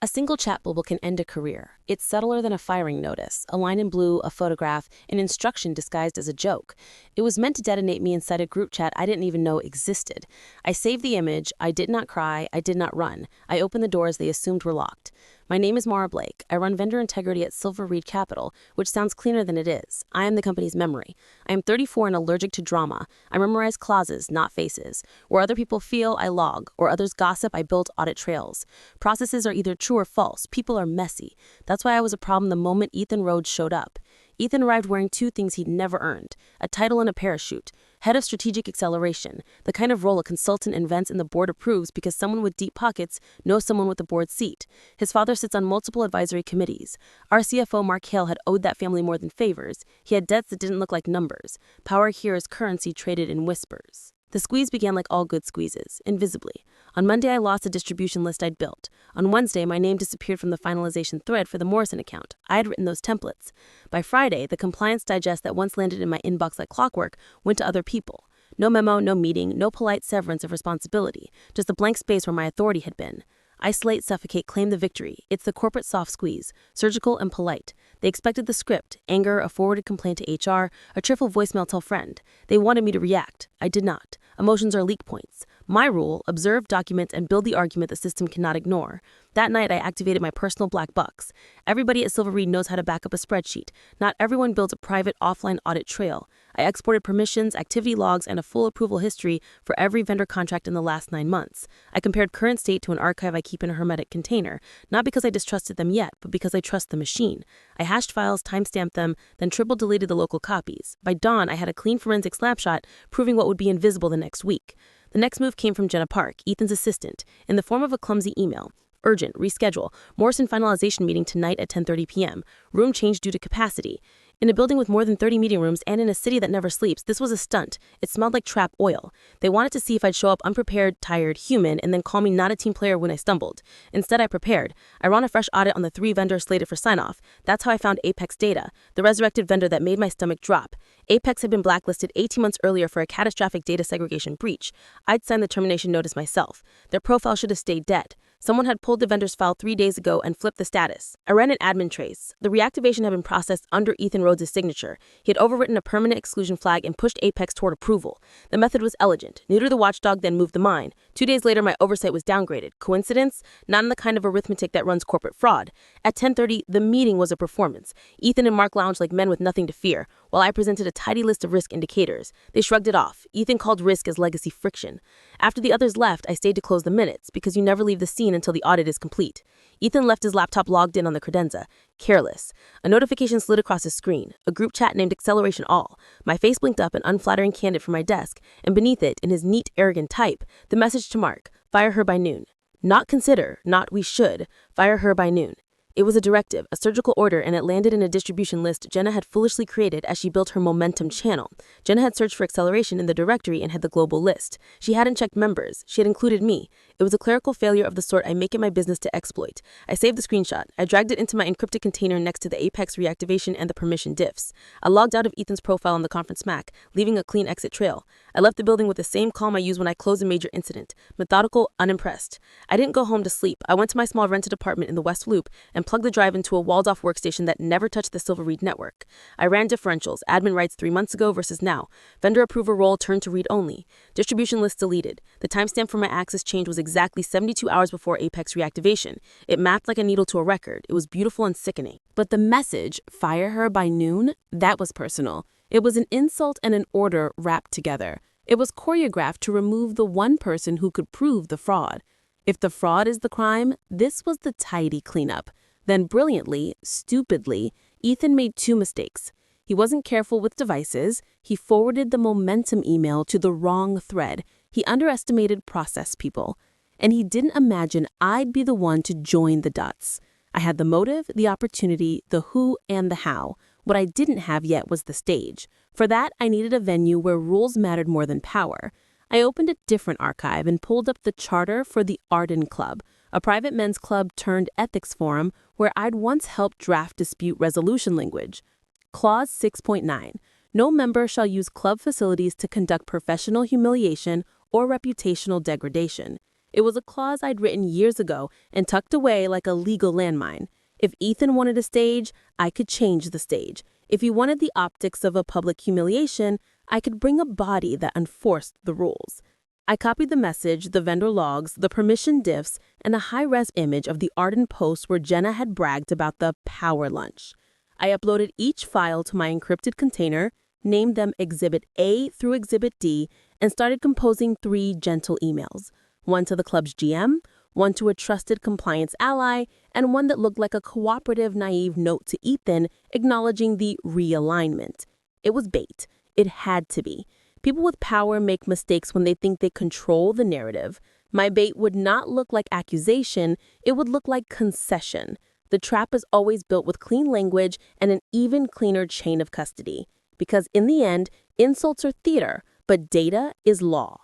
A single chat bubble can end a career. It's subtler than a firing notice, a line in blue, a photograph, an instruction disguised as a joke. It was meant to detonate me inside a group chat I didn't even know existed. I saved the image. I did not cry. I did not run. I opened the doors they assumed were locked. My name is Mara Blake. I run vendor integrity at Silver Reed Capital, which sounds cleaner than it is. I am the company's memory. I am 34 and allergic to drama. I memorize clauses, not faces. Where other people feel, I log. Or others gossip, I build audit trails. Processes are either true or false. People are messy. That's why I was a problem the moment Ethan Rhodes showed up. Ethan arrived wearing two things he'd never earned, a title and a parachute. Head of Strategic Acceleration, the kind of role a consultant invents and the board approves because someone with deep pockets knows someone with the board seat. His father sits on multiple advisory committees. Our CFO, Mark Hale, had owed that family more than favors. He had debts that didn't look like numbers. Power here is currency traded in whispers. The squeeze began like all good squeezes, invisibly. On Monday, I lost a distribution list I'd built. On Wednesday, my name disappeared from the finalization thread for the Morrison account. I had written those templates. By Friday, the compliance digest that once landed in my inbox like clockwork went to other people. No memo, no meeting, no polite severance of responsibility, just a blank space where my authority had been. Isolate, suffocate, claim the victory. It's the corporate soft squeeze, surgical and polite. They expected the script, anger, a forwarded complaint to HR, a cheerful voicemail tell friend. They wanted me to react. I did not. Emotions are leak points. My rule, observe, document, and build the argument the system cannot ignore. That night, I activated my personal black box. Everybody at Silver Reed knows how to back up a spreadsheet. Not everyone builds a private offline audit trail. I exported permissions, activity logs, and a full approval history for every vendor contract in the last 9 months. I compared current state to an archive I keep in a hermetic container, not because I distrusted them yet, but because I trust the machine. I hashed files, timestamped them, then triple deleted the local copies. By dawn, I had a clean forensic snapshot proving what would be invisible the next week. The next move came from Jenna Park, Ethan's assistant, in the form of a clumsy email. Urgent, reschedule. Morrison finalization meeting tonight at 10:30 p.m. Room change due to capacity. In a building with more than 30 meeting rooms and in a city that never sleeps, this was a stunt. It smelled like trap oil. They wanted to see if I'd show up unprepared, tired, human, and then call me not a team player when I stumbled. Instead, I prepared. I ran a fresh audit on the 3 vendors slated for sign-off. That's how I found Apex Data, the resurrected vendor that made my stomach drop. Apex had been blacklisted 18 months earlier for a catastrophic data segregation breach. I'd signed the termination notice myself. Their profile should have stayed dead. Someone had pulled the vendor's file 3 days ago and flipped the status. I ran an admin trace. The reactivation had been processed under Ethan Rhodes' signature. He had overwritten a permanent exclusion flag and pushed Apex toward approval. The method was elegant. Neuter the watchdog, then move the mine. 2 days later, my oversight was downgraded. Coincidence? Not in the kind of arithmetic that runs corporate fraud. At 10:30, the meeting was a performance. Ethan and Mark lounged like men with nothing to fear, while I presented a tidy list of risk indicators. They shrugged it off. Ethan called risk as legacy friction. After the others left, I stayed to close the minutes, because you never leave the scene until the audit is complete. Ethan left his laptop logged in on the credenza. Careless. A notification slid across his screen, a group chat named Acceleration All. My face blinked up an unflattering candid from my desk, and beneath it, in his neat, arrogant type, the message to Mark, fire her by noon. Not consider, not we should, fire her by noon. It was a directive, a surgical order, and it landed in a distribution list Jenna had foolishly created as she built her momentum channel. Jenna had searched for acceleration in the directory and had the global list. She hadn't checked members. She had included me. It was a clerical failure of the sort I make it my business to exploit. I saved the screenshot. I dragged it into my encrypted container next to the Apex reactivation and the permission diffs. I logged out of Ethan's profile on the conference Mac, leaving a clean exit trail. I left the building with the same calm I use when I close a major incident. Methodical, unimpressed. I didn't go home to sleep. I went to my small rented apartment in the West Loop and plugged the drive into a walled-off workstation that never touched the Silver Reed network. I ran differentials, admin rights 3 months ago versus now. Vendor approval role turned to read-only. Distribution list deleted. The timestamp for my access change was exactly 72 hours before Apex reactivation. It mapped like a needle to a record. It was beautiful and sickening. But the message, fire her by noon, that was personal. It was an insult and an order wrapped together. It was choreographed to remove the one person who could prove the fraud. If the fraud is the crime, this was the tidy cleanup. Then brilliantly, stupidly, Ethan made 2 mistakes. He wasn't careful with devices. He forwarded the momentum email to the wrong thread. He underestimated process people. And he didn't imagine I'd be the one to join the dots. I had the motive, the opportunity, the who, and the how. What I didn't have yet was the stage. For that, I needed a venue where rules mattered more than power. I opened a different archive and pulled up the charter for the Arden Club, a private men's club turned ethics forum where I'd once helped draft dispute resolution language. Clause 6.9. No member shall use club facilities to conduct professional humiliation or reputational degradation. It was a clause I'd written years ago and tucked away like a legal landmine. If Ethan wanted a stage, I could change the stage. If he wanted the optics of a public humiliation, I could bring a body that enforced the rules. I copied the message, the vendor logs, the permission diffs, and a high-res image of the Arden post where Jenna had bragged about the power lunch. I uploaded each file to my encrypted container, named them Exhibit A through Exhibit D, and started composing 3 gentle emails. One to the club's GM, one to a trusted compliance ally, and one that looked like a cooperative, naive note to Ethan acknowledging the realignment. It was bait. It had to be. People with power make mistakes when they think they control the narrative. My bait would not look like accusation, it would look like concession. The trap is always built with clean language and an even cleaner chain of custody. Because in the end, insults are theater, but data is law.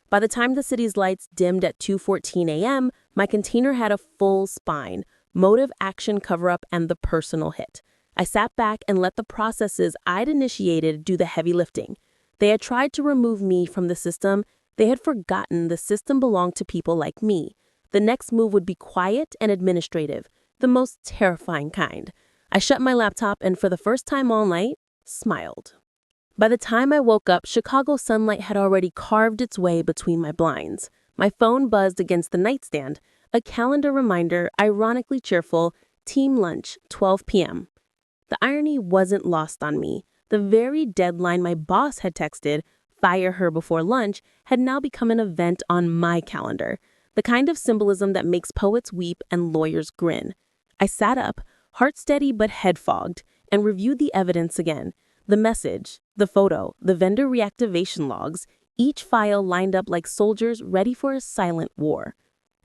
By the time the city's lights dimmed at 2:14 a.m., my container had a full spine, motive, action, cover-up, and the personal hit. I sat back and let the processes I'd initiated do the heavy lifting. They had tried to remove me from the system. They had forgotten the system belonged to people like me. The next move would be quiet and administrative, the most terrifying kind. I shut my laptop and for the first time all night, smiled. By the time I woke up, Chicago sunlight had already carved its way between my blinds. My phone buzzed against the nightstand, a calendar reminder, ironically cheerful, team lunch, 12 p.m. The irony wasn't lost on me. The very deadline my boss had texted, fire her before lunch, had now become an event on my calendar, the kind of symbolism that makes poets weep and lawyers grin. I sat up, heart steady but head fogged, and reviewed the evidence again. The message, the photo, the vendor reactivation logs, each file lined up like soldiers ready for a silent war.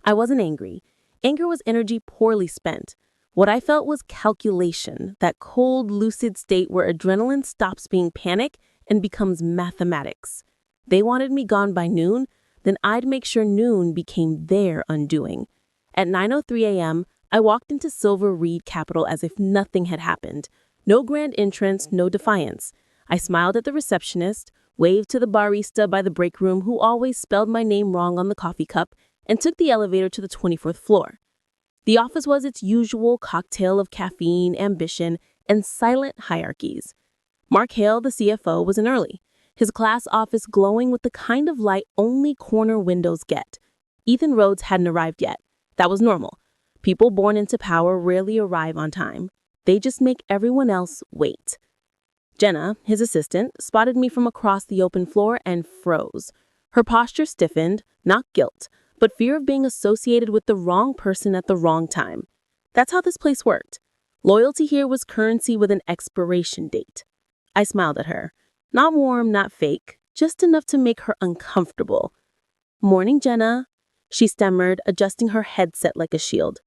I wasn't angry. Anger was energy poorly spent. What I felt was calculation, that cold, lucid state where adrenaline stops being panic and becomes mathematics. They wanted me gone by noon, then I'd make sure noon became their undoing. At 9:03 a.m., I walked into Silver Reed Capital as if nothing had happened. No grand entrance, no defiance. I smiled at the receptionist, waved to the barista by the break room who always spelled my name wrong on the coffee cup, and took the elevator to the 24th floor. The office was its usual cocktail of caffeine, ambition, and silent hierarchies. Mark Hale, the CFO, was in early, his glass office glowing with the kind of light only corner windows get. Ethan Rhodes hadn't arrived yet. That was normal. People born into power rarely arrive on time. They just make everyone else wait. Jenna, his assistant, spotted me from across the open floor and froze. Her posture stiffened, not guilt, but fear of being associated with the wrong person at the wrong time. That's how this place worked. Loyalty here was currency with an expiration date. I smiled at her. Not warm, not fake, just enough to make her uncomfortable. "Morning, Jenna," she stammered, adjusting her headset like a shield.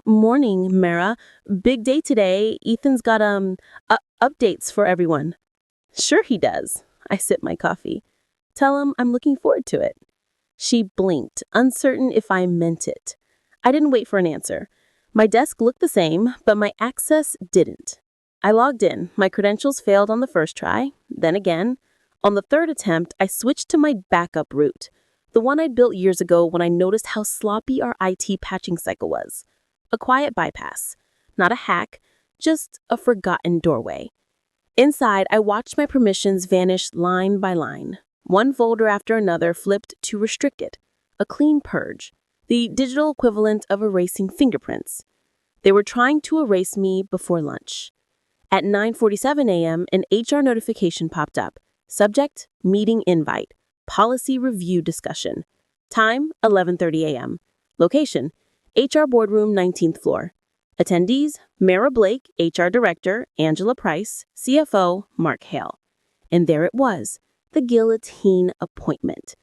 "Morning, Mara. Big day today. Ethan's got, updates for everyone." "Sure he does." I sipped my coffee. "Tell him I'm looking forward to it." She blinked, uncertain if I meant it. I didn't wait for an answer. My desk looked the same, but my access didn't. I logged in. My credentials failed on the first try, then again. On the third attempt, I switched to my backup route, the one I'd built years ago when I noticed how sloppy our IT patching cycle was. A quiet bypass. Not a hack, just a forgotten doorway. Inside, I watched my permissions vanish line by line. One folder after another flipped to restricted. A clean purge. The digital equivalent of erasing fingerprints. They were trying to erase me before lunch. At 9:47 a.m., an HR notification popped up. Subject, meeting invite. Policy review discussion. Time, 11:30 a.m. Location, HR boardroom, 19th floor. Attendees, Mara Blake, HR Director, Angela Price, CFO, Mark Hale. And there it was, the guillotine appointment.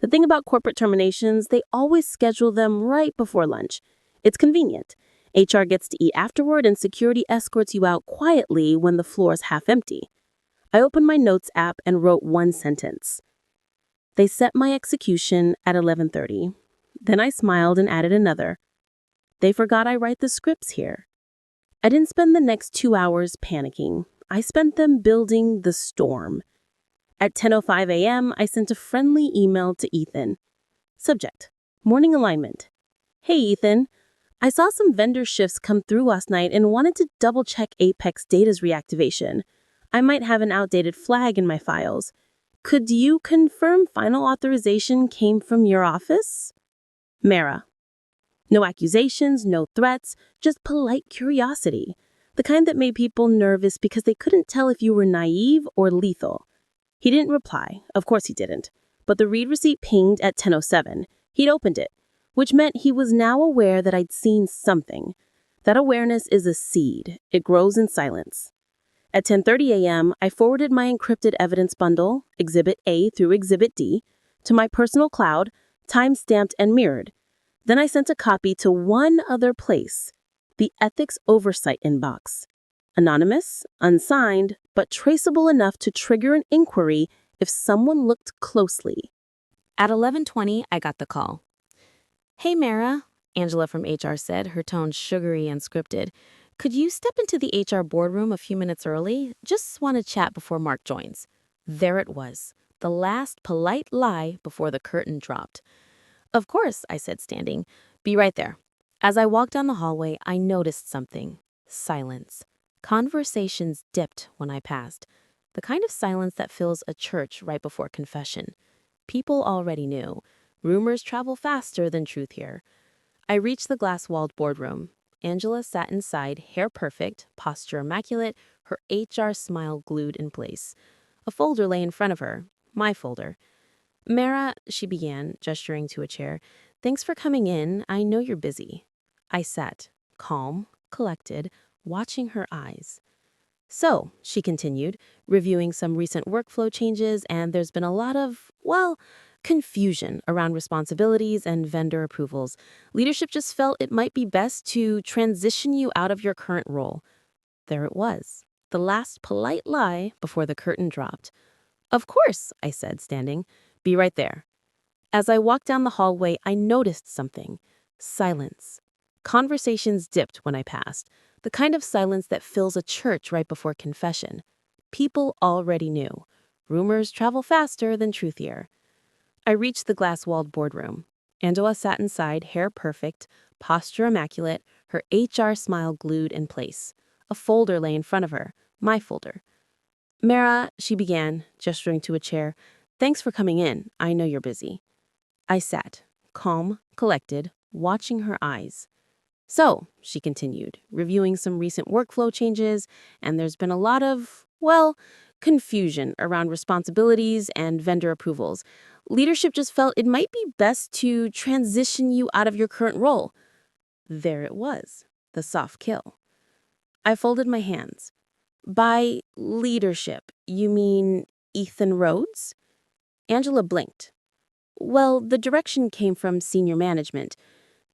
The thing about corporate terminations, they always schedule them right before lunch. It's convenient. HR gets to eat afterward and security escorts you out quietly when the floor's half empty. I opened my notes app and wrote one sentence. They set my execution at 11:30. Then I smiled and added another. They forgot I write the scripts here. I didn't spend the next 2 hours panicking. I spent them building the storm. At 10:05 a.m., I sent a friendly email to Ethan. Subject, Morning alignment. Hey, Ethan. I saw some vendor shifts come through last night and wanted to double-check Apex Data's reactivation. I might have an outdated flag in my files. Could you confirm final authorization came from your office? Mara. No accusations, no threats, just polite curiosity. The kind that made people nervous because they couldn't tell if you were naive or lethal. He didn't reply. Of course he didn't. But the read receipt pinged at 10:07. He'd opened it, which meant he was now aware that I'd seen something. That awareness is a seed. It grows in silence. At 10:30 a.m., I forwarded my encrypted evidence bundle, Exhibit A through Exhibit D, to my personal cloud, time-stamped and mirrored. Then I sent a copy to one other place, the Ethics Oversight inbox. Anonymous, unsigned, but traceable enough to trigger an inquiry if someone looked closely. At 11:20, I got the call. Hey, Mara, Angela from HR said, her tone sugary and scripted. Could you step into the HR boardroom a few minutes early? Just want to chat before Mark joins. There it was, the last polite lie before the curtain dropped. Of course, I said, standing. Be right there. As I walked down the hallway, I noticed something. Silence. Conversations dipped when I passed. The kind of silence that fills a church right before confession. People already knew. Rumors travel faster than truth here. I reached the glass-walled boardroom. Angela sat inside, hair perfect, posture immaculate, her HR smile glued in place. A folder lay in front of her. My folder. Mara, she began, gesturing to a chair. Thanks for coming in. I know you're busy. I sat, calm, collected, watching her eyes. So, she continued, reviewing some recent workflow changes, and there's been a lot of, confusion around responsibilities and vendor approvals. Leadership just felt it might be best to transition you out of your current role. There it was, the last polite lie before the curtain dropped. Of course, I said, standing. Be right there. As I walked down the hallway, I noticed something. Silence. Conversations dipped when I passed, the kind of silence that fills a church right before confession. People already knew. Rumors travel faster than truth here. I reached the glass-walled boardroom. Angela sat inside, hair perfect, posture immaculate, her HR smile glued in place. A folder lay in front of her, my folder. Mara, she began, gesturing to a chair. Thanks for coming in. I know you're busy. I sat, calm, collected, watching her eyes. So, she continued, reviewing some recent workflow changes, and there's been a lot of, confusion around responsibilities and vendor approvals. Leadership just felt it might be best to transition you out of your current role. There it was, the soft kill. I folded my hands. By leadership, you mean Ethan Rhodes? Angela blinked. Well, the direction came from senior management.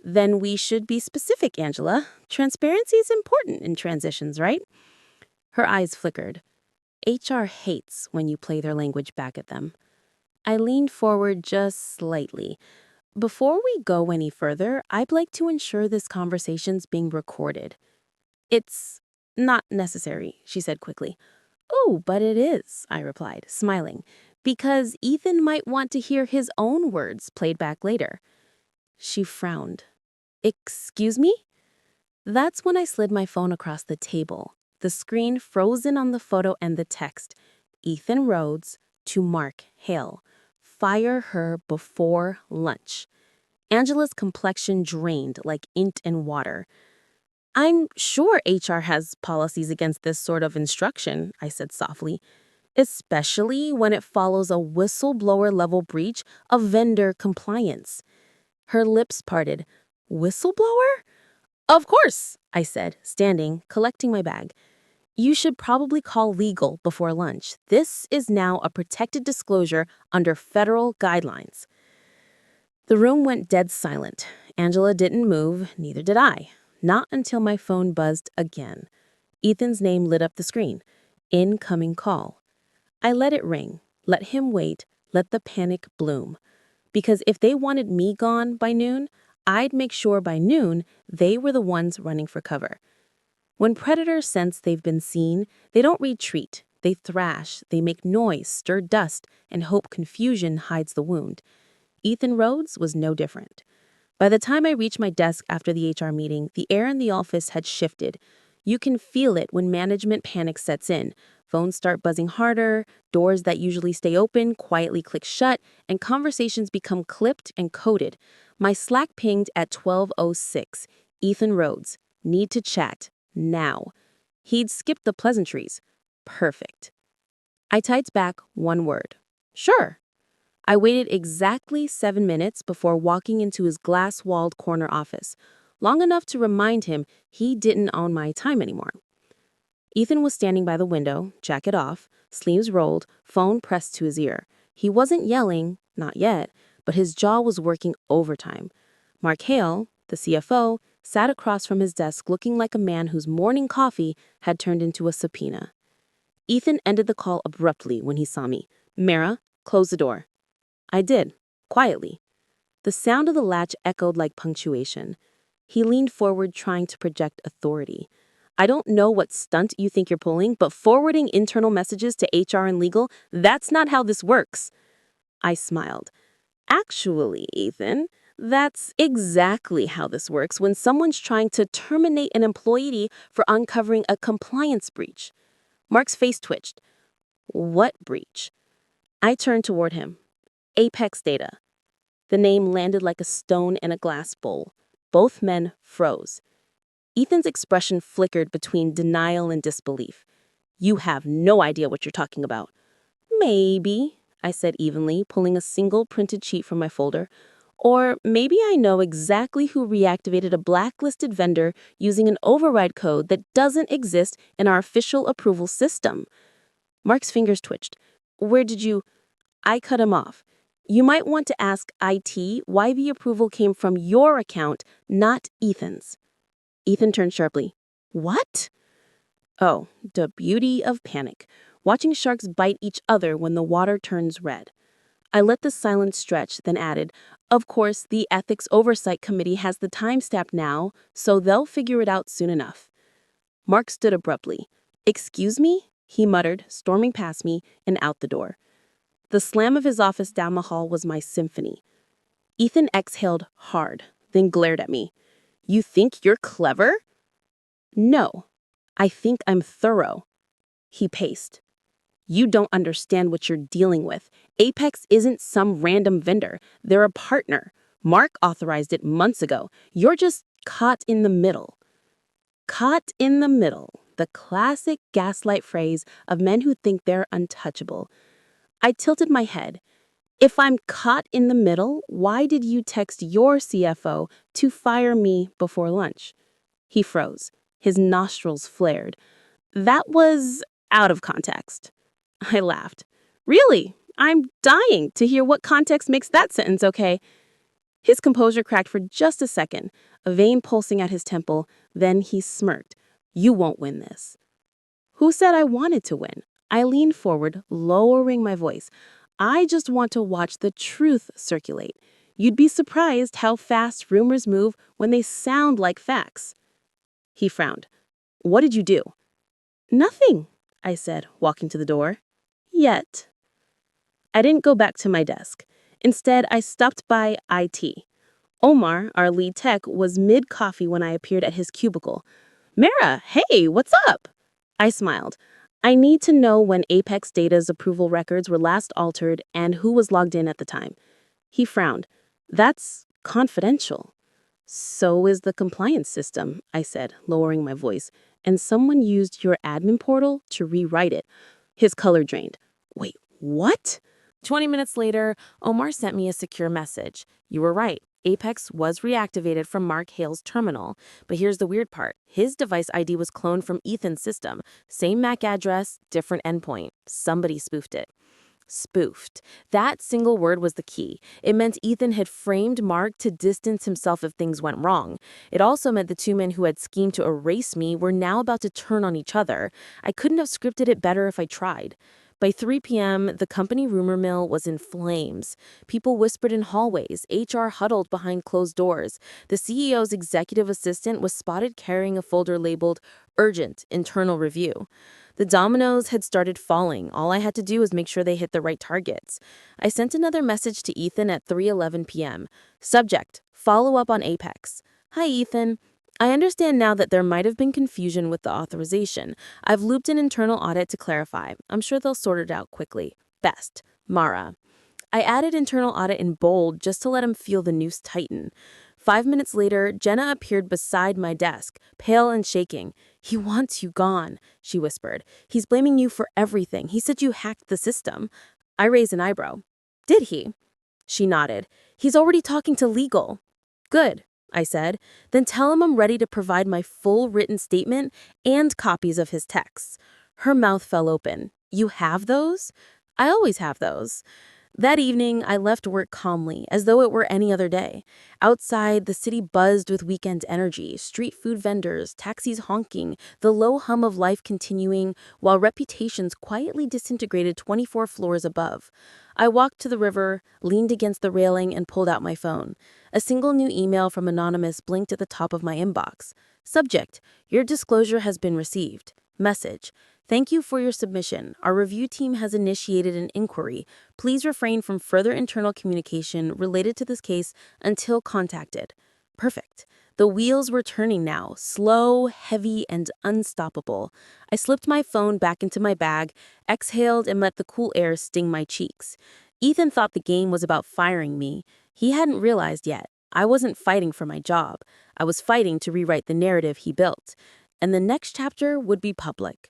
Then we should be specific, Angela. Transparency is important in transitions, right? Her eyes flickered. HR hates when you play their language back at them. I leaned forward just slightly. Before we go any further, I'd like to ensure this conversation's being recorded. It's not necessary, she said quickly. Oh, but it is, I replied, smiling, because Ethan might want to hear his own words played back later. She frowned. Excuse me? That's when I slid my phone across the table, the screen frozen on the photo and the text. Ethan Rhodes to Mark Hale. Fire her before lunch. Angela's complexion drained like ink and water. I'm sure HR has policies against this sort of instruction, I said softly, especially when it follows a whistleblower-level breach of vendor compliance. Her lips parted. Whistleblower? Of course, I said, standing, collecting my bag. You should probably call legal before lunch. This is now a protected disclosure under federal guidelines. The room went dead silent. Angela didn't move, neither did I. Not until my phone buzzed again. Ethan's name lit up the screen. Incoming call. I let it ring, let him wait, let the panic bloom. Because if they wanted me gone by noon, I'd make sure by noon they were the ones running for cover. When predators sense they've been seen, they don't retreat. They thrash, they make noise, stir dust, and hope confusion hides the wound. Ethan Rhodes was no different. By the time I reached my desk after the HR meeting, the air in the office had shifted. You can feel it when management panic sets in. Phones start buzzing harder, doors that usually stay open quietly click shut, and conversations become clipped and coded. My Slack pinged at 12:06. Ethan Rhodes. Need to chat. Now. He'd skipped the pleasantries. Perfect. I typed back one word. Sure. I waited exactly 7 minutes before walking into his glass-walled corner office, long enough to remind him he didn't own my time anymore. Ethan was standing by the window, jacket off, sleeves rolled, phone pressed to his ear. He wasn't yelling, not yet, but his jaw was working overtime. Mark Hale, the CFO, sat across from his desk looking like a man whose morning coffee had turned into a subpoena. Ethan ended the call abruptly when he saw me. "Mara, close the door." I did, quietly. The sound of the latch echoed like punctuation. He leaned forward, trying to project authority. "I don't know what stunt you think you're pulling, but forwarding internal messages to HR and legal, that's not how this works." I smiled. "Actually, Ethan, that's exactly how this works when someone's trying to terminate an employee for uncovering a compliance breach." Mark's face twitched. "What breach?" I turned toward him. "Apex Data." The name landed like a stone in a glass bowl. Both men froze. Ethan's expression flickered between denial and disbelief. "You have no idea what you're talking about." "Maybe," I said evenly, pulling a single printed sheet from my folder. "Or maybe I know exactly who reactivated a blacklisted vendor using an override code that doesn't exist in our official approval system." Mark's fingers twitched. "Where did you—" I cut him off. "You might want to ask IT why the approval came from your account, not Ethan's." Ethan turned sharply. "What?" Oh, the beauty of panic. Watching sharks bite each other when the water turns red. I let the silence stretch, then added, "Of course, the Ethics Oversight Committee has the timestamp now, so they'll figure it out soon enough." Mark stood abruptly. "Excuse me?" he muttered, storming past me and out the door. The slam of his office down the hall was my symphony. Ethan exhaled hard, then glared at me. "You think you're clever?" "No, I think I'm thorough." He paced. "You don't understand what you're dealing with. Apex isn't some random vendor. They're a partner. Mark authorized it months ago. You're just caught in the middle." Caught in the middle, the classic gaslight phrase of men who think they're untouchable. I tilted my head. "If I'm caught in the middle, why did you text your CFO to fire me before lunch?" He froze. His nostrils flared. "That was out of context." I laughed. "Really? I'm dying to hear what context makes that sentence okay." His composure cracked for just a second, a vein pulsing at his temple. Then he smirked. "You won't win this." Who said I wanted to win? I leaned forward, lowering my voice. "I just want to watch the truth circulate. You'd be surprised how fast rumors move when they sound like facts." He frowned. "What did you do?" "Nothing," I said, walking to the door. "Yet." I didn't go back to my desk. Instead, I stopped by IT. Omar, our lead tech, was mid-coffee when I appeared at his cubicle. "Mara, hey, what's up?" I smiled. "I need to know when Apex Data's approval records were last altered and who was logged in at the time." He frowned. "That's confidential." "So is the compliance system," I said, lowering my voice. "And someone used your admin portal to rewrite it." His color drained. "Wait, what?" 20 minutes later, Omar sent me a secure message. "You were right. Apex was reactivated from Mark Hale's terminal. But here's the weird part. His device ID was cloned from Ethan's system. Same MAC address, different endpoint. Somebody spoofed it." Spoofed. That single word was the key. It meant Ethan had framed Mark to distance himself if things went wrong. It also meant the two men who had schemed to erase me were now about to turn on each other. I couldn't have scripted it better if I tried. By 3 p.m., the company rumor mill was in flames. People whispered in hallways, HR huddled behind closed doors. The CEO's executive assistant was spotted carrying a folder labeled Urgent Internal Review. The dominoes had started falling. All I had to do was make sure they hit the right targets. I sent another message to Ethan at 3:11 p.m. Subject: Follow up on Apex. Hi, Ethan. I understand now that there might have been confusion with the authorization. I've looped an internal audit to clarify. I'm sure they'll sort it out quickly. Best, Mara. I added internal audit in bold just to let him feel the noose tighten. 5 minutes later, Jenna appeared beside my desk, pale and shaking. He wants you gone, she whispered. He's blaming you for everything. He said you hacked the system. I raised an eyebrow. Did he? She nodded. He's already talking to legal. Good, I said. Then tell him I'm ready to provide my full written statement and copies of his texts. Her mouth fell open. You have those? I always have those. That evening, I left work calmly, as though it were any other day. Outside, the city buzzed with weekend energy, street food vendors, taxis honking, the low hum of life continuing, while reputations quietly disintegrated 24 floors above. I walked to the river, leaned against the railing, and pulled out my phone. A single new email from Anonymous blinked at the top of my inbox. Subject: Your disclosure has been received. Message: Thank you for your submission. Our review team has initiated an inquiry. Please refrain from further internal communication related to this case until contacted. Perfect. The wheels were turning now, slow, heavy, and unstoppable. I slipped my phone back into my bag, exhaled, and let the cool air sting my cheeks. Ethan thought the game was about firing me. He hadn't realized yet. I wasn't fighting for my job. I was fighting to rewrite the narrative he built. And the next chapter would be public.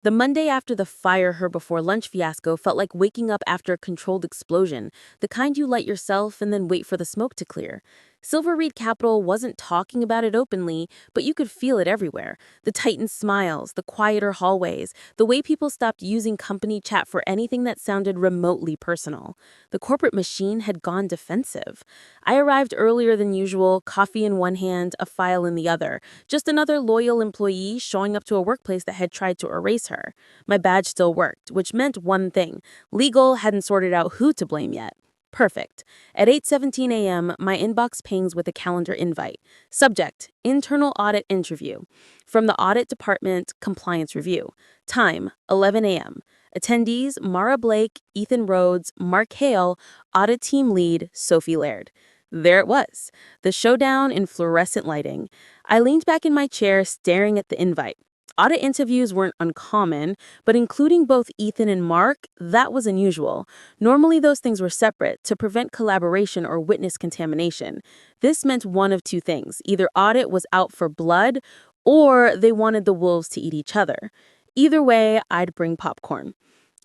The Monday after the fire her before lunch fiasco felt like waking up after a controlled explosion, the kind you light yourself and then wait for the smoke to clear. Silver Reed Capital wasn't talking about it openly, but you could feel it everywhere. The tightened smiles, the quieter hallways, the way people stopped using company chat for anything that sounded remotely personal. The corporate machine had gone defensive. I arrived earlier than usual, coffee in one hand, a file in the other. Just another loyal employee showing up to a workplace that had tried to erase her. My badge still worked, which meant one thing. Legal hadn't sorted out who to blame yet. Perfect. At 8:17 a.m., my inbox pings with a calendar invite. Subject: Internal Audit Interview. From the Audit Department, Compliance Review. Time: 11 a.m. Attendees: Mara Blake, Ethan Rhodes, Mark Hale, Audit Team Lead, Sophie Laird. There it was, the showdown in fluorescent lighting. I leaned back in my chair, staring at the invite. Audit interviews weren't uncommon, but including both Ethan and Mark, that was unusual. Normally those things were separate to prevent collaboration or witness contamination. This meant one of two things. Either Audit was out for blood, or they wanted the wolves to eat each other. Either way, I'd bring popcorn.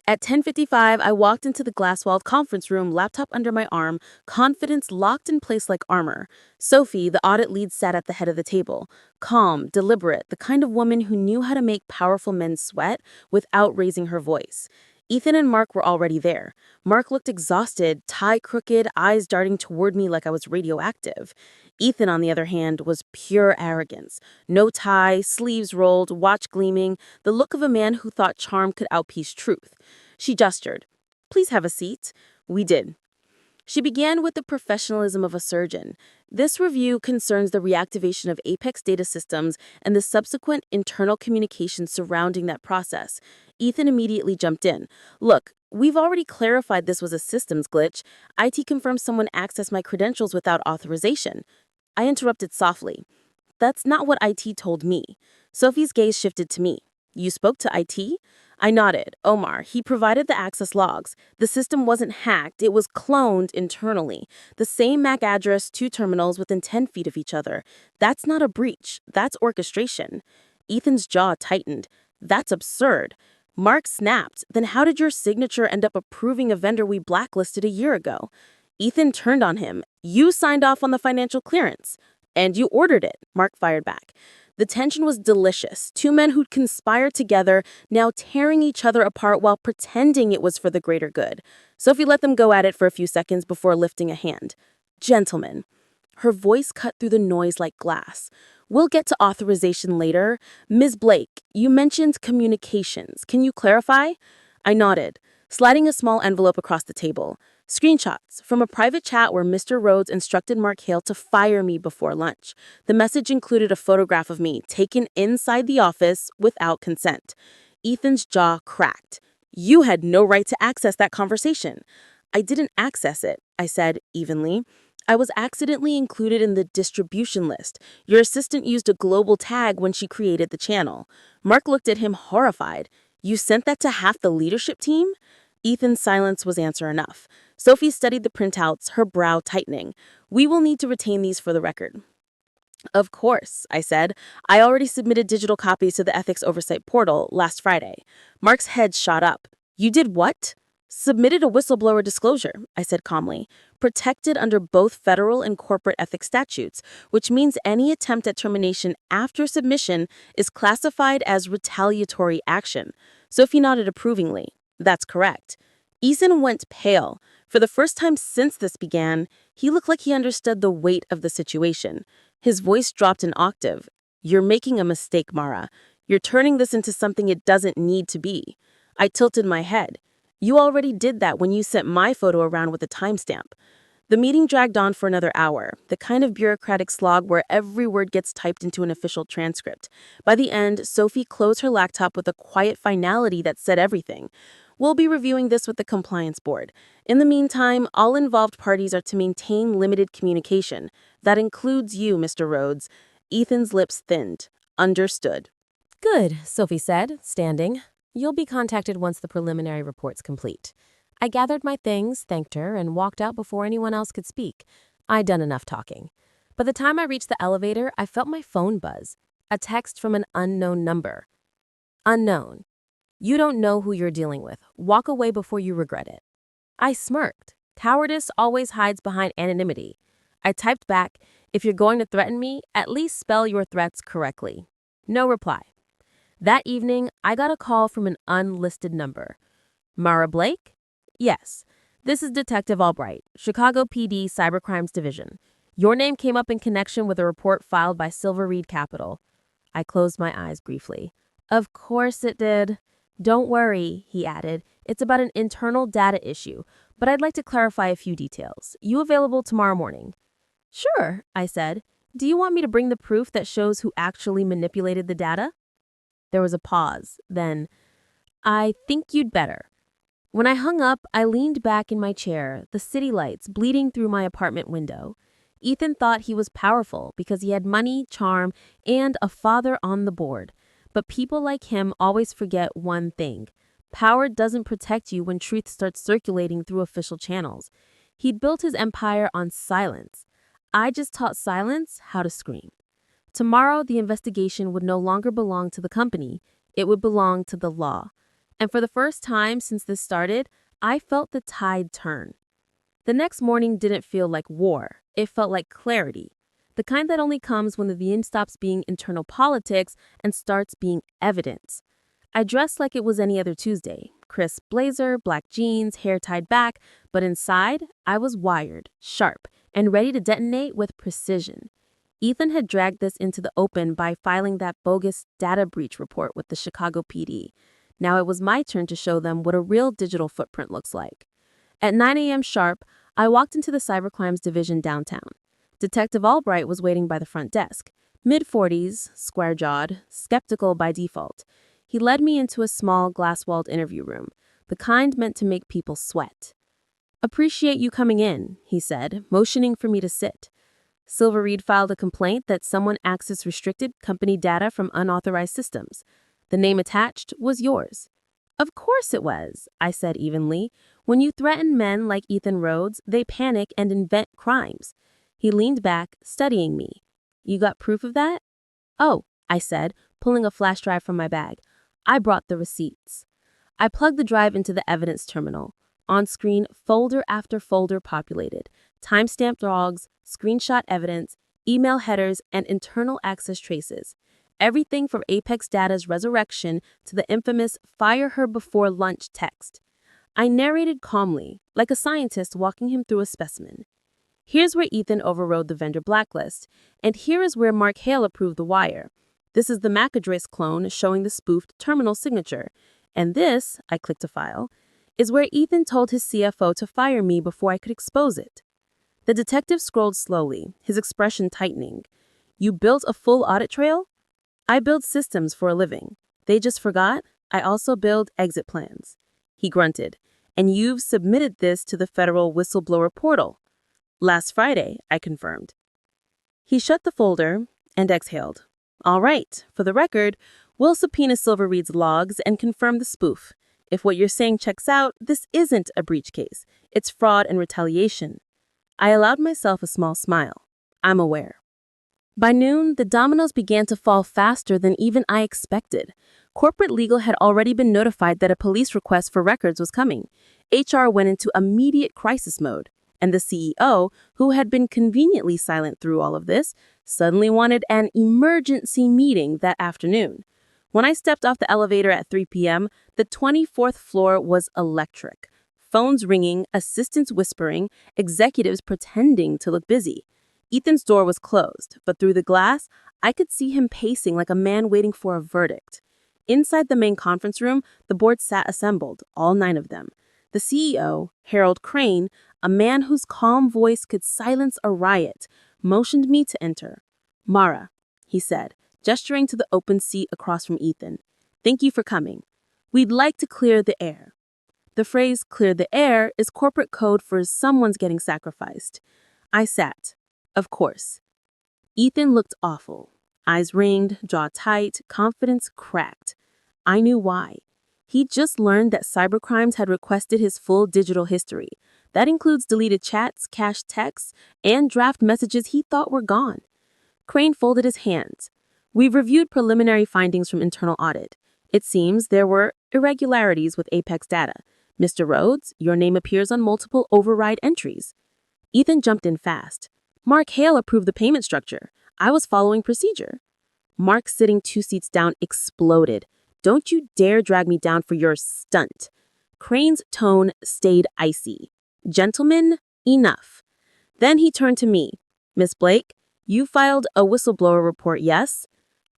At 10:55, I walked into the glass-walled conference room, laptop under my arm, confidence locked in place like armor. Sophie, the audit lead, sat at the head of the table. Calm, deliberate, the kind of woman who knew how to make powerful men sweat without raising her voice. Ethan and Mark were already there. Mark looked exhausted, tie crooked, eyes darting toward me like I was radioactive. Ethan, on the other hand, was pure arrogance. No tie, sleeves rolled, watch gleaming, the look of a man who thought charm could outpiece truth. She gestured. Please have a seat. We did. She began with the professionalism of a surgeon. This review concerns the reactivation of Apex data systems and the subsequent internal communication surrounding that process. Ethan immediately jumped in. Look, we've already clarified this was a systems glitch. IT confirmed someone accessed my credentials without authorization. I interrupted softly. That's not what IT told me. Sophie's gaze shifted to me. You spoke to IT? I nodded. Omar, he provided the access logs. The system wasn't hacked, it was cloned internally. The same MAC address, 2 terminals within 10 feet of each other. That's not a breach, that's orchestration. Ethan's jaw tightened. That's absurd. Mark snapped. Then how did your signature end up approving a vendor we blacklisted a year ago? Ethan turned on him. You signed off on the financial clearance. And you ordered it, Mark fired back. The tension was delicious. 2 men who'd conspired together, now tearing each other apart while pretending it was for the greater good. Sophie let them go at it for a few seconds before lifting a hand. Gentlemen. Her voice cut through the noise like glass. We'll get to authorization later. Ms. Blake, you mentioned communications. Can you clarify? I nodded, sliding a small envelope across the table. Screenshots from a private chat where Mr. Rhodes instructed Mark Hale to fire me before lunch. The message included a photograph of me taken inside the office without consent. Ethan's jaw cracked. You had no right to access that conversation. I didn't access it, I said evenly. I was accidentally included in the distribution list. Your assistant used a global tag when she created the channel. Mark looked at him horrified. You sent that to half the leadership team? Ethan's silence was answer enough. Sophie studied the printouts, her brow tightening. We will need to retain these for the record. Of course, I said. I already submitted digital copies to the Ethics Oversight Portal last Friday. Mark's head shot up. You did what? Submitted a whistleblower disclosure, I said calmly. Protected under both federal and corporate ethics statutes, which means any attempt at termination after submission is classified as retaliatory action. Sophie nodded approvingly. That's correct. Ethan went pale. For the first time since this began, he looked like he understood the weight of the situation. His voice dropped an octave. You're making a mistake, Mara. You're turning this into something it doesn't need to be. I tilted my head. You already did that when you sent my photo around with a timestamp. The meeting dragged on for another hour, the kind of bureaucratic slog where every word gets typed into an official transcript. By the end, Sophie closed her laptop with a quiet finality that said everything. We'll be reviewing this with the compliance board. In the meantime, all involved parties are to maintain limited communication. That includes you, Mr. Rhodes. Ethan's lips thinned. Understood. Good, Sophie said, standing. You'll be contacted once the preliminary report's complete. I gathered my things, thanked her, and walked out before anyone else could speak. I'd done enough talking. By the time I reached the elevator, I felt my phone buzz. A text from an unknown number. Unknown. You don't know who you're dealing with. Walk away before you regret it. I smirked. Cowardice always hides behind anonymity. I typed back, if you're going to threaten me, at least spell your threats correctly. No reply. That evening, I got a call from an unlisted number. Mara Blake? Yes. This is Detective Albright, Chicago PD Cybercrimes Division. Your name came up in connection with a report filed by Silver Reed Capital. I closed my eyes briefly. Of course it did. Don't worry, he added. It's about an internal data issue, but I'd like to clarify a few details. You available tomorrow morning? Sure, I said. Do you want me to bring the proof that shows who actually manipulated the data? There was a pause. Then, I think you'd better. When I hung up, I leaned back in my chair, the city lights bleeding through my apartment window. Ethan thought he was powerful because he had money, charm, and a father on the board. But people like him always forget one thing. Power doesn't protect you when truth starts circulating through official channels. He'd built his empire on silence. I just taught silence how to scream. Tomorrow, the investigation would no longer belong to the company. It would belong to the law. And for the first time since this started, I felt the tide turn. The next morning didn't feel like war. It felt like clarity. The kind that only comes when the end stops being internal politics and starts being evidence. I dressed like it was any other Tuesday. Crisp blazer, black jeans, hair tied back, but inside, I was wired, sharp, and ready to detonate with precision. Ethan had dragged this into the open by filing that bogus data breach report with the Chicago PD. Now it was my turn to show them what a real digital footprint looks like. At 9 a.m. sharp, I walked into the Cybercrimes Division downtown. Detective Albright was waiting by the front desk, mid-40s, square-jawed, skeptical by default. He led me into a small, glass-walled interview room, the kind meant to make people sweat. "Appreciate you coming in," he said, motioning for me to sit. Silver Reed filed a complaint that someone accessed restricted company data from unauthorized systems. The name attached was yours. Of course it was, I said evenly. When you threaten men like Ethan Rhodes, they panic and invent crimes. He leaned back, studying me. You got proof of that? Oh, I said, pulling a flash drive from my bag. I brought the receipts. I plugged the drive into the evidence terminal. On screen, folder after folder populated. Timestamped logs, screenshot evidence, email headers, and internal access traces. Everything from Apex Data's resurrection to the infamous "fire her before lunch" text. I narrated calmly, like a scientist walking him through a specimen. Here's where Ethan overrode the vendor blacklist, and here is where Mark Hale approved the wire. This is the McAdress clone showing the spoofed terminal signature. And this, I clicked a file, is where Ethan told his CFO to fire me before I could expose it. The detective scrolled slowly, his expression tightening. You built a full audit trail? I build systems for a living. They just forgot I also build exit plans. He grunted. And you've submitted this to the federal whistleblower portal. Last Friday, I confirmed. He shut the folder and exhaled. All right, for the record, we'll subpoena Silver Reed's logs and confirm the spoof. If what you're saying checks out, this isn't a breach case. It's fraud and retaliation. I allowed myself a small smile. I'm aware. By noon, the dominoes began to fall faster than even I expected. Corporate legal had already been notified that a police request for records was coming. HR went into immediate crisis mode, and the CEO, who had been conveniently silent through all of this, suddenly wanted an emergency meeting that afternoon. When I stepped off the elevator at 3 p.m., the 24th floor was electric. Phones ringing, assistants whispering, executives pretending to look busy. Ethan's door was closed, but through the glass, I could see him pacing like a man waiting for a verdict. Inside the main conference room, the board sat assembled, all 9 of them. The CEO, Harold Crane, a man whose calm voice could silence a riot, motioned me to enter. Mara, he said, gesturing to the open seat across from Ethan. Thank you for coming. We'd like to clear the air. The phrase clear the air is corporate code for someone's getting sacrificed. I sat. Of course. Ethan looked awful. Eyes ringed, jaw tight, confidence cracked. I knew why. He'd just learned that cybercrimes had requested his full digital history. That includes deleted chats, cached texts, and draft messages he thought were gone. Crane folded his hands. We've reviewed preliminary findings from internal audit. It seems there were irregularities with Apex data. Mr. Rhodes, your name appears on multiple override entries. Ethan jumped in fast. Mark Hale approved the payment structure. I was following procedure. Mark, sitting 2 seats down, exploded. Don't you dare drag me down for your stunt. Crane's tone stayed icy. Gentlemen, enough. Then he turned to me. Miss Blake, you filed a whistleblower report, yes?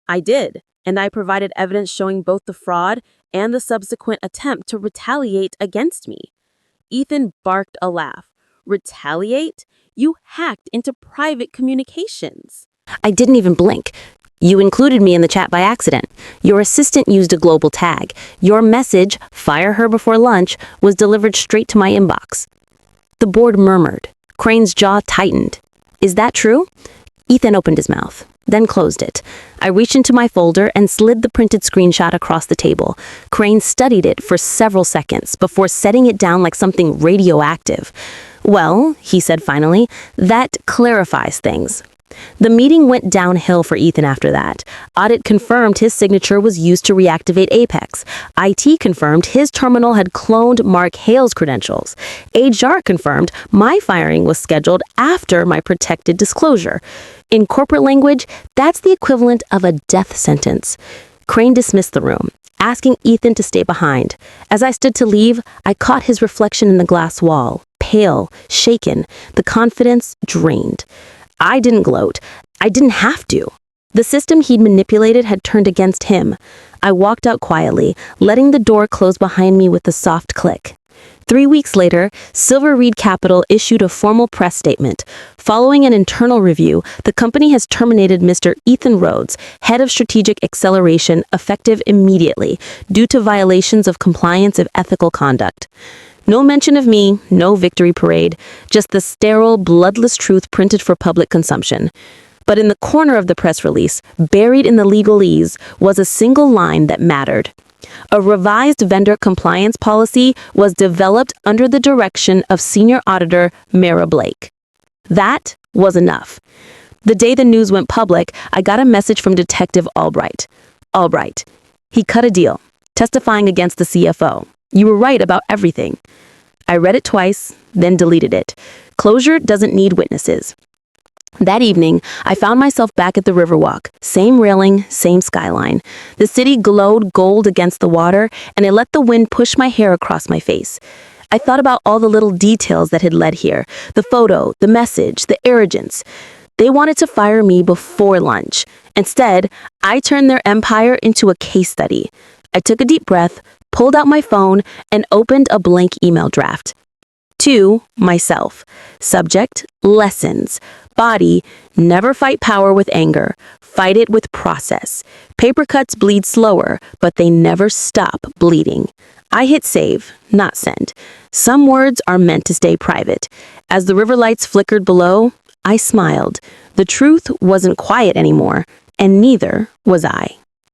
I did, and I provided evidence showing both the fraud and the subsequent attempt to retaliate against me. Ethan barked a laugh. Retaliate? You hacked into private communications. I didn't even blink. You included me in the chat by accident. Your assistant used a global tag. Your message, fire her before lunch, was delivered straight to my inbox. The board murmured. Crane's jaw tightened. Is that true? Ethan opened his mouth, then closed it. I reached into my folder and slid the printed screenshot across the table. Crane studied it for several seconds before setting it down like something radioactive. Well, he said finally, that clarifies things. The meeting went downhill for Ethan after that. Audit confirmed his signature was used to reactivate Apex. IT confirmed his terminal had cloned Mark Hale's credentials. HR confirmed my firing was scheduled after my protected disclosure. In corporate language, that's the equivalent of a death sentence. Crane dismissed the room, asking Ethan to stay behind. As I stood to leave, I caught his reflection in the glass wall, pale, shaken, the confidence drained. I didn't gloat. I didn't have to. The system he'd manipulated had turned against him. I walked out quietly, letting the door close behind me with a soft click. 3 weeks later, Silver Reed Capital issued a formal press statement. Following an internal review, the company has terminated Mr. Ethan Rhodes, head of strategic acceleration, effective immediately, due to violations of compliance of ethical conduct. No mention of me, no victory parade, just the sterile, bloodless truth printed for public consumption. But in the corner of the press release, buried in the legalese, was a single line that mattered. A revised vendor compliance policy was developed under the direction of Senior Auditor Mara Blake. That was enough. The day the news went public, I got a message from Detective Albright. Albright. He cut a deal, testifying against the CFO. You were right about everything. I read it twice, then deleted it. Closure doesn't need witnesses. That evening, I found myself back at the Riverwalk. Same railing, same skyline. The city glowed gold against the water, and I let the wind push my hair across my face. I thought about all the little details that had led here. The photo, the message, the arrogance. They wanted to fire me before lunch. Instead, I turned their empire into a case study. I took a deep breath, pulled out my phone, and opened a blank email draft. To myself. Subject, lessons. Body, never fight power with anger. Fight it with process. Paper cuts bleed slower, but they never stop bleeding. I hit save, not send. Some words are meant to stay private. As the river lights flickered below, I smiled. The truth wasn't quiet anymore, and neither was I.